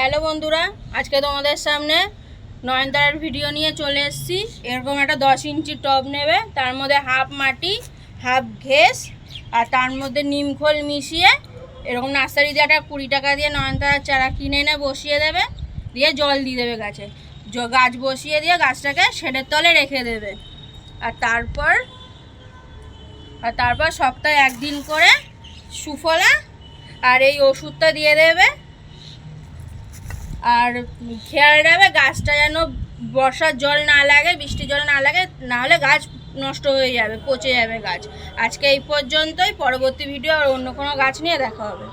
Hello বন্ধুরা, আজকে তোমাদের সামনে নয়নতারার ভিডিও নিয়ে চলে এসেছি। এরকম একটা 10 ইঞ্চি টব নেবে, তার মধ্যে হাফ মাটি হাফ ঘেস আর তার মধ্যে নিমখোল মিশিয়ে এরকম নার্সারি দিয়ে একটা 20 টাকা দিয়ে নয়নতারার চারা কিনে এনে বসিয়ে দেবে, দিয়ে জল দিয়ে দেবে গাছে। গাছ বসিয়ে দিয়ে গাছটাকে শেডের তলে রেখে দেবে। আর তারপর সপ্তাহে একদিন করে সুফলা আর এই ওষুধটা দিয়ে দেবে। আর খেয়াল রাখবে গাছটা যেন বর্ষার জল না লাগে, বৃষ্টির জল না লাগে, নাহলে গাছ নষ্ট হয়ে যাবে, পচে যাবে গাছ। আজকে এই পর্যন্তই, পরবর্তী ভিডিও আর অন্য কোনো গাছ নিয়ে দেখা হবে।